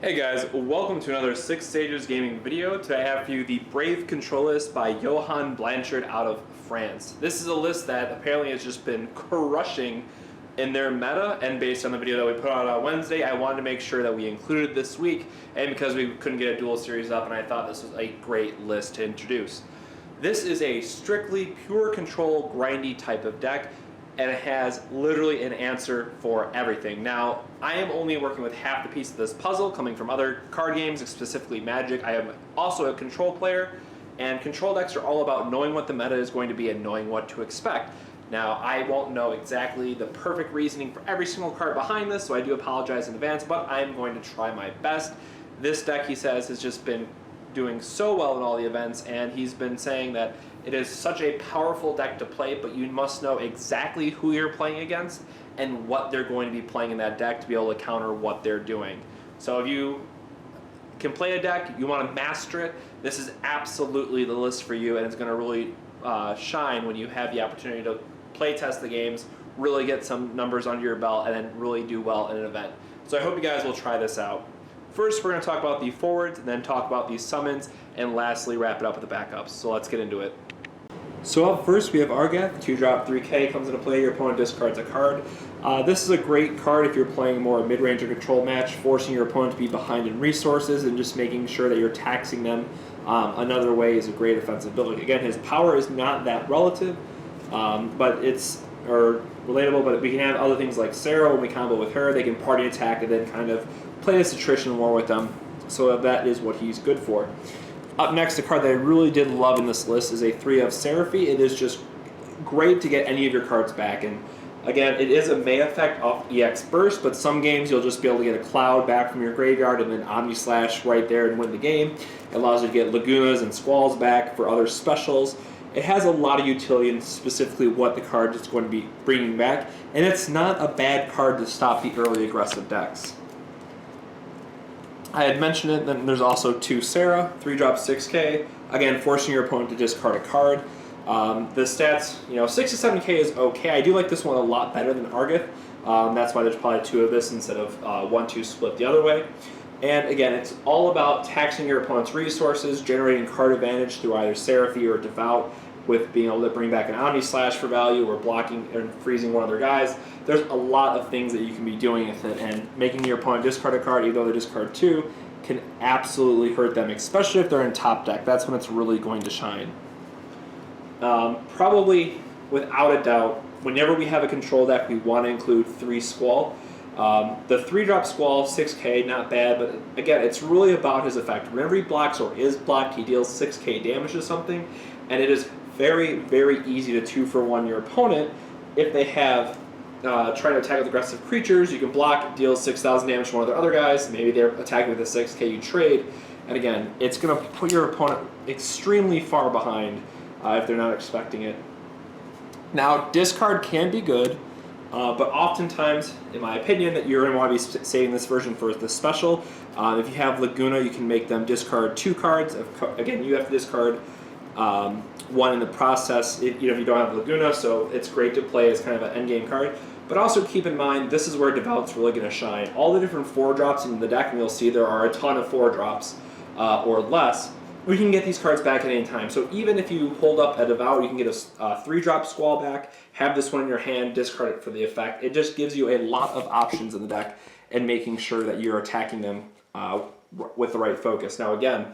Hey guys, welcome to another Six Stages Gaming video. Today I have for you the Brave Control List by Johan Blanchard out of France. This is a list that apparently has just been crushing in their meta, and based on the video that we put out on Wednesday, I wanted to make sure that we included it this week, and because we couldn't get a dual series up, and I thought this was a great list to introduce. This is a strictly pure control grindy type of deck, and it has literally an answer for everything. Now, I am only working with half the piece of this puzzle, coming from other card games, specifically Magic. I am also a control player, and control decks are all about knowing what the meta is going to be and knowing what to expect. Now, I won't know exactly the perfect reasoning for every single card behind this, so I do apologize in advance, but I am going to try my best. This deck, he says, has just been doing so well in all the events, and he's been saying that it is such a powerful deck to play, but you must know exactly who you're playing against and what they're going to be playing in that deck to be able to counter what they're doing. So if you can play a deck, you want to master it, this is absolutely the list for you, and it's going to really shine when you have the opportunity to play test the games, really get some numbers under your belt, and then really do well in an event. So I hope you guys will try this out. First, we're going to talk about the forwards, and then talk about the summons, and lastly, wrap it up with the backups. So let's get into it. So up first, we have Argath, 2-drop 3K, comes into play, your opponent discards a card. This is a great card if you're playing more a mid-range or control match, forcing your opponent to be behind in resources and just making sure that you're taxing them another way is a great offensive ability. Again, his power is not that relative, but it's relatable, but we can have other things like Serah. When we combo with her, they can party attack and then kind of play this attrition war with them, so that is what he's good for. Up next, the card that I really did love in this list is a 3 of Serafie. It is just great to get any of your cards back, and again, it is a May effect off EX Burst, but some games you'll just be able to get a Cloud back from your graveyard and then Omni Slash right there and win the game. It allows you to get Lagunas and Squalls back for other specials. It has a lot of utility in specifically what the card is going to be bringing back, and it's not a bad card to stop the early aggressive decks. I had mentioned it, then there's also 2 Serah, 3-drop 6K, again, forcing your opponent to discard a card. The stats, 6 to 7K is okay. I do like this one a lot better than Argath. That's why there's probably 2 of this instead of 1-2 split the other way. And again, it's all about taxing your opponent's resources, generating card advantage through either Serafie or Devout, with being able to bring back an Omni Slash for value or blocking and freezing one of their guys. There's a lot of things that you can be doing with it, and making your opponent discard a card, even though they discard 2, can absolutely hurt them, especially if they're in top deck. That's when it's really going to shine. Probably, without a doubt, whenever we have a control deck, we want to include 3 Squall. The 3-drop Squall, 6K, not bad, but again, it's really about his effect. Whenever he blocks or is blocked, he deals 6K damage to something, and it is very, very easy to 2-for-1 your opponent. If they have trying to attack with aggressive creatures, you can block, deal 6,000 damage to one of their other guys, maybe they're attacking with a 6K, you trade, and again, it's going to put your opponent extremely far behind if they're not expecting it. Now, discard can be good, but oftentimes, in my opinion, that you're going to want to be saving this version for the special. If you have Laguna, you can make them discard 2 cards. Again, you have to discard 1 in the process if you don't have Laguna, so it's great to play as kind of an endgame card. But also keep in mind, this is where Devout's really going to shine. All the different 4-drops in the deck, and you'll see there are a ton of 4-drops or less, we can get these cards back at any time. So even if you hold up a Devout, you can get a 3-drop Squall back, have this one in your hand, discard it for the effect. It just gives you a lot of options in the deck and making sure that you're attacking them with the right focus. Now again,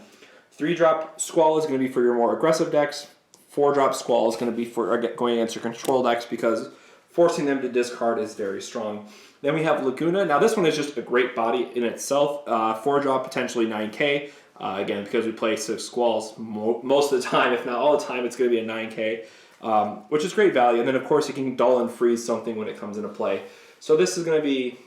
3-drop Squall is going to be for your more aggressive decks. 4-drop Squall is going to be for going against your control decks because forcing them to discard is very strong. Then we have Laguna. Now this one is just a great body in itself. 4-drop, potentially 9K. Again, because we play 6 Squalls most of the time, if not all the time, it's going to be a 9K, which is great value. And then of course you can dull and freeze something when it comes into play. So this is going to be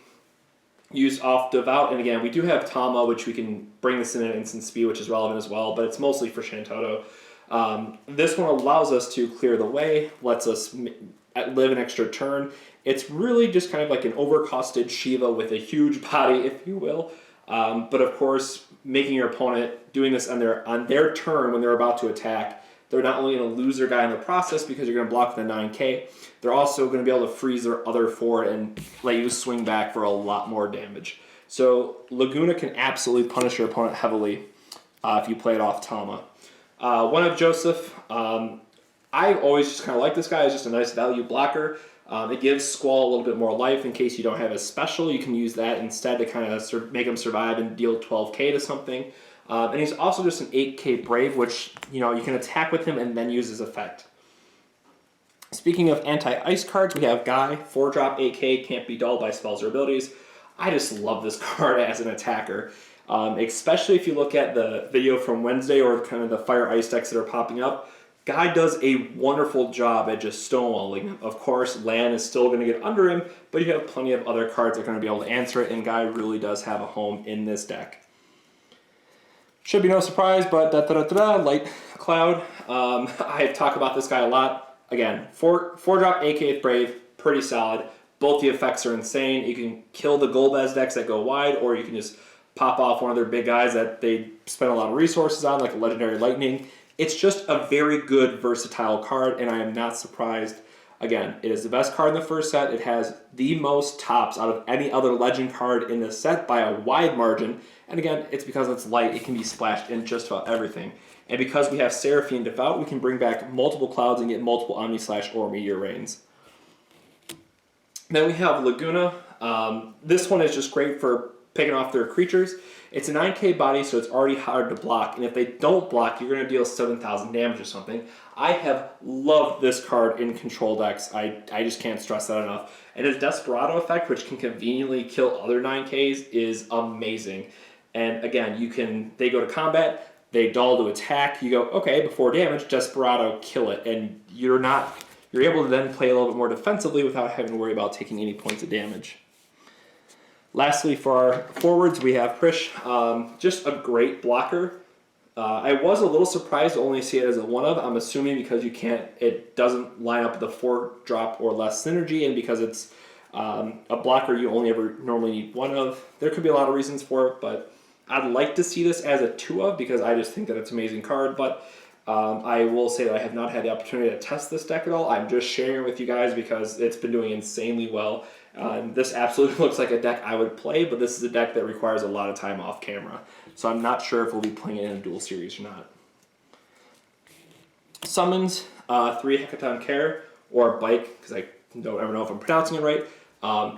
used off Devout, and again, we do have Tama, which we can bring this in an instant speed, which is relevant as well, but it's mostly for Shantou. This one allows us to clear the way, lets us live an extra turn. It's really just kind of like an overcosted Shiva with a huge body, if you will. But of course, making your opponent doing this on their turn when they're about to attack, they're not only going to lose their guy in the process because you're going to block the 9K, they're also going to be able to freeze their other forward and let you swing back for a lot more damage. So Laguna can absolutely punish your opponent heavily if you play it off Tama. One of Josef, I always just kind of like this guy. He's just a nice value blocker. It gives Squall a little bit more life in case you don't have a special. You can use that instead to kind of make him survive and deal 12k to something. And he's also just an 8k Brave, which you can attack with him and then use his effect. Speaking of anti-ice cards, we have Guy, 4-drop 8k, can't be dulled by spells or abilities. I just love this card as an attacker, especially if you look at the video from Wednesday or kind of the Fire Ice decks that are popping up. Guy does a wonderful job at just stonewalling. Of course, Lan is still going to get under him, but you have plenty of other cards that are going to be able to answer it, and Guy really does have a home in this deck. Should be no surprise, but Light Cloud. I talk about this guy a lot. Again, 4-drop AK Brave, pretty solid. Both the effects are insane. You can kill the Golbez decks that go wide, or you can just pop off one of their big guys that they spend a lot of resources on, like a Legendary Lightning. It's just a very good, versatile card, and I am not surprised. Again, it is the best card in the first set. It has the most tops out of any other Legend card in this set by a wide margin. And again, it's because it's light. It can be splashed in just about everything. And because we have Serafie and Devout, we can bring back multiple clouds and get multiple Omni/Slash or Meteor Rains. Then we have Laguna. This one is just great for picking off their creatures. It's a 9k body, so it's already hard to block, and if they don't block, you're going to deal 7,000 damage or something. I have loved this card in control decks. I just can't stress that enough. And his Desperado effect, which can conveniently kill other 9ks, is amazing. And again, they go to combat, they dull to attack, you go, okay, before damage, Desperado, kill it. And you're able to then play a little bit more defensively without having to worry about taking any points of damage. Lastly, for our forwards, we have Prishe, just a great blocker. I was a little surprised to only see it as a 1-of. I'm assuming because it doesn't line up with the 4-drop or less synergy, and because it's a blocker you only ever normally need 1-of. There could be a lot of reasons for it, but I'd like to see this as a 2-of because I just think that it's an amazing card, but I will say that I have not had the opportunity to test this deck at all. I'm just sharing it with you guys because it's been doing insanely well. This absolutely looks like a deck I would play, but this is a deck that requires a lot of time off camera. So I'm not sure if we'll be playing it in a dual series or not. Summons, 3 Hecatonchair or Bike, because I don't ever know if I'm pronouncing it right.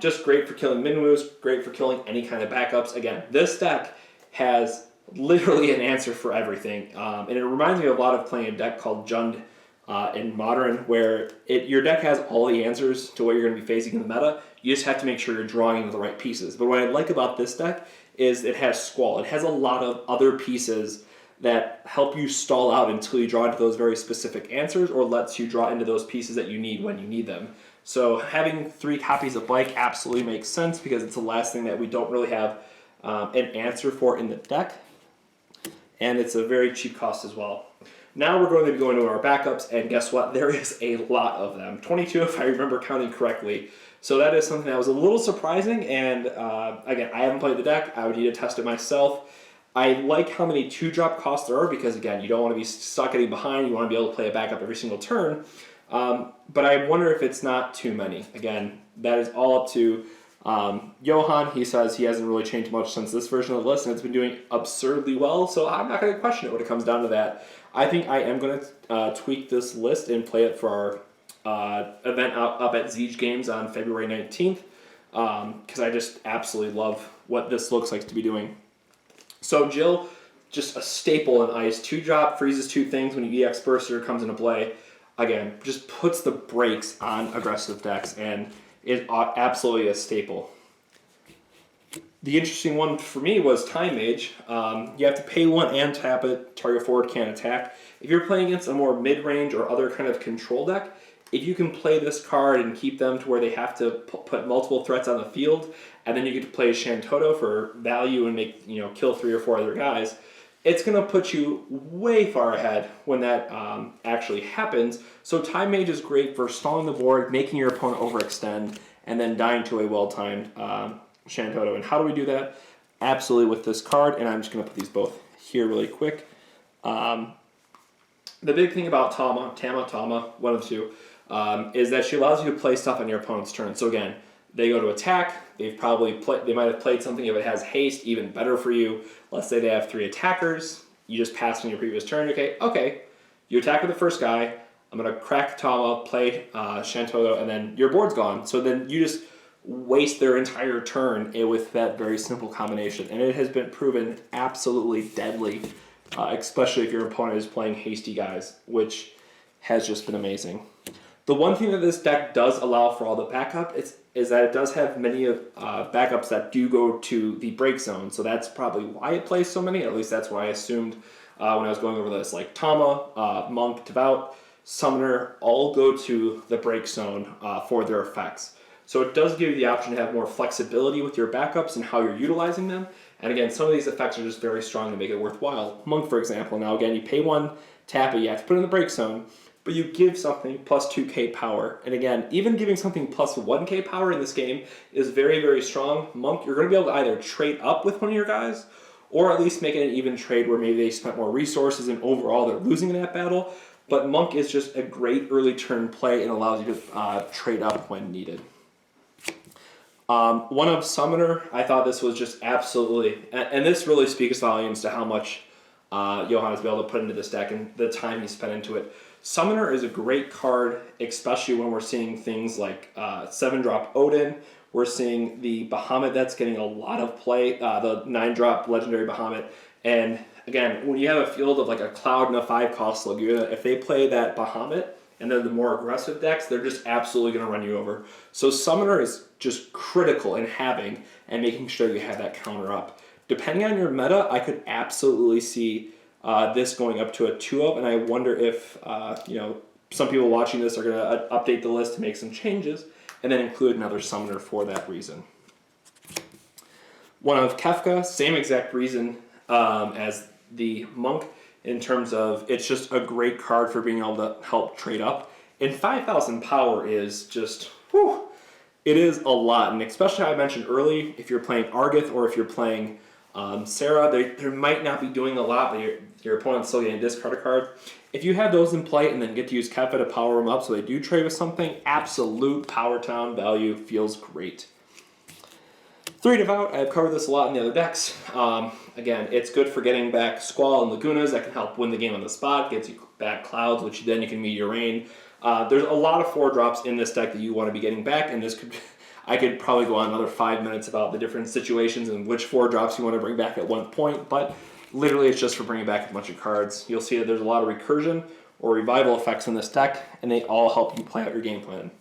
Just great for killing Minwoos, great for killing any kind of backups. Again, this deck has literally an answer for everything. And it reminds me of a lot of playing a deck called Jund in Modern, where your deck has all the answers to what you're going to be facing in the meta. You just have to make sure you're drawing into the right pieces. But what I like about this deck is it has Squall. It has a lot of other pieces that help you stall out until you draw into those very specific answers, or lets you draw into those pieces that you need when you need them. So having 3 copies of Bike absolutely makes sense because it's the last thing that we don't really have an answer for in the deck. And it's a very cheap cost as well. Now we're going to be going to our backups, and guess what? There is a lot of them. 22 if I remember counting correctly. So that is something that was a little surprising, and again, I haven't played the deck. I would need to test it myself. I like how many 2-drop costs there are because, again, you don't want to be stuck getting behind. You want to be able to play a backup every single turn. But I wonder if it's not too many. Again, that is all up to Johan. He says he hasn't really changed much since this version of the list, and it's been doing absurdly well, so I'm not going to question it when it comes down to that. I think I am going to tweak this list and play it for our event up at Siege Games on February 19th, because I just absolutely love what this looks like to be doing. So Jill, just a staple in Ice. 2-drop, freezes 2 things when you EX Burster comes into play. Again, just puts the brakes on aggressive decks, and is absolutely a staple. The interesting one for me was Time Mage. You have to pay 1 and tap it. Target forward can't attack. If you're playing against a more mid-range or other kind of control deck, if you can play this card and keep them to where they have to put multiple threats on the field, and then you get to play Shantou for value and make kill 3 or 4 other guys, it's going to put you way far ahead when that actually happens. So Time Mage is great for stalling the board, making your opponent overextend, and then dying to a well-timed Shantou. And how do we do that? Absolutely with this card, and I'm just going to put these both here really quick. The big thing about Tama, one of 2, is that she allows you to play stuff on your opponent's turn. So again, They go to attack. They might have played something if it has haste, even better for you. Let's say they have 3 attackers. You just passed on your previous turn. Okay. You attack with the first guy. I'm gonna crack Tama, play Shantou, and then your board's gone. So then you just waste their entire turn with that very simple combination, and it has been proven absolutely deadly, especially if your opponent is playing hasty guys, which has just been amazing. The one thing that this deck does allow for all the backup is that it does have many of backups that do go to the break zone, so that's probably why it plays so many. At least that's what I assumed when I was going over this. Like Tama, Monk, Devout, Summoner all go to the break zone for their effects. So it does give you the option to have more flexibility with your backups and how you're utilizing them. And again, some of these effects are just very strong to make it worthwhile. Monk, for example, now again, you pay 1, tap it, you have to put it in the break zone, but you give something plus 2k power. And again, even giving something plus 1k power in this game is very, very strong. Monk, you're going to be able to either trade up with one of your guys, or at least make it an even trade where maybe they spent more resources and overall they're losing in that battle. But Monk is just a great early turn play and allows you to trade up when needed. One of Summoner, I thought this was just absolutely, and this really speaks volumes to how much Johan has been able to put into this deck and the time he spent into it. Summoner is a great card, especially when we're seeing things like 7-drop Odin. We're seeing the Bahamut that's getting a lot of play, the 9-drop Legendary Bahamut. And again, when you have a field of like a Cloud and a 5-cost Laguna, if they play that Bahamut, and they're the more aggressive decks, they're just absolutely going to run you over. So Summoner is just critical in having and making sure you have that counter up. Depending on your meta, I could absolutely see this going up to a 2-of, and I wonder if some people watching this are going to update the list to make some changes and then include another Summoner for that reason. One of Kefka, same exact reason as the Monk, in terms of it's just a great card for being able to help trade up. And 5,000 power is just, whew, it is a lot. And especially I mentioned early, if you're playing Argath or if you're playing Serah, they might not be doing a lot, but your opponent's still getting a discard a card. If you have those in play and then get to use Kefka to power them up so they do trade with something, absolute Power Town value feels great. 3 Devout, I've covered this a lot in the other decks. Again, it's good for getting back Squall and Lagunas that can help win the game on the spot, gets you back Clouds, which then you can meteor rain. There's a lot of 4-drops in this deck that you want to be getting back, and I could probably go on another 5 minutes about the different situations and which 4-drops you want to bring back at one point, but literally it's just for bringing back a bunch of cards. You'll see that there's a lot of recursion or revival effects in this deck, and they all help you play out your game plan.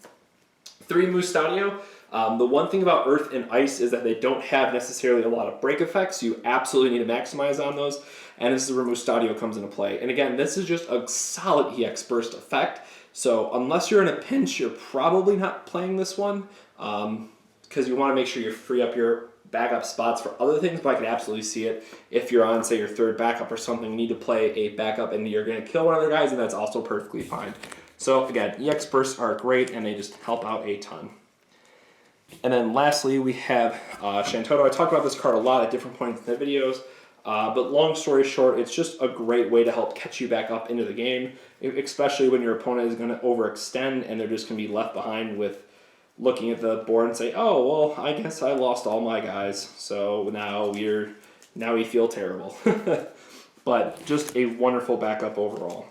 3 Mustadio. The one thing about Earth and Ice is that they don't have necessarily a lot of break effects. You absolutely need to maximize on those, and this is where Mustadio comes into play. And again, this is just a solid EX Burst effect, so unless you're in a pinch, you're probably not playing this one, because you want to make sure you free up your backup spots for other things, but I can absolutely see it if you're on, say, your 3rd backup or something, you need to play a backup and you're going to kill one of their guys, and that's also perfectly fine. So again, EX Bursts are great, and they just help out a ton. And then lastly, we have Shantou. I talked about this card a lot at different points in the videos, but long story short, it's just a great way to help catch you back up into the game, especially when your opponent is going to overextend and they're just going to be left behind with looking at the board and say, oh, well, I guess I lost all my guys, so now we feel terrible. But just a wonderful backup overall.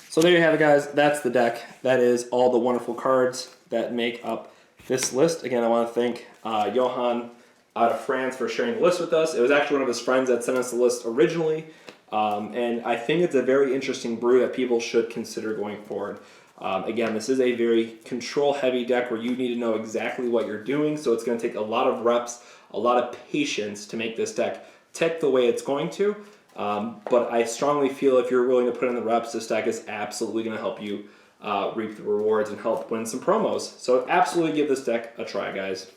So there you have it, guys. That's the deck. That is all the wonderful cards that make up this list. Again, I want to thank Johan out of France for sharing the list with us. It was actually one of his friends that sent us the list originally, and I think it's a very interesting brew that people should consider going forward. Again, this is a very control-heavy deck where you need to know exactly what you're doing, so it's going to take a lot of reps, a lot of patience to make this deck tick the way it's going to. But I strongly feel if you're willing to put in the reps, this deck is absolutely going to help you reap the rewards and help win some promos. So absolutely give this deck a try, guys.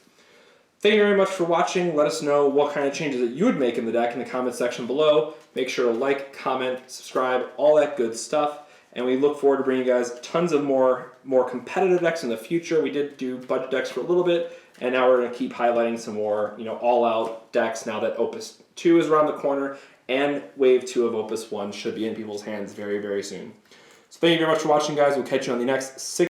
Thank you very much for watching. Let us know what kind of changes that you would make in the deck in the comment section below. Make sure to like, comment, subscribe, all that good stuff. And we look forward to bringing you guys tons of more competitive decks in the future. We did do budget decks for a little bit, and now we're going to keep highlighting some more, all-out decks now that Opus 2 is around the corner, and Wave 2 of Opus 1 should be in people's hands very, very soon. So thank you very much for watching, guys. We'll catch you on the next 6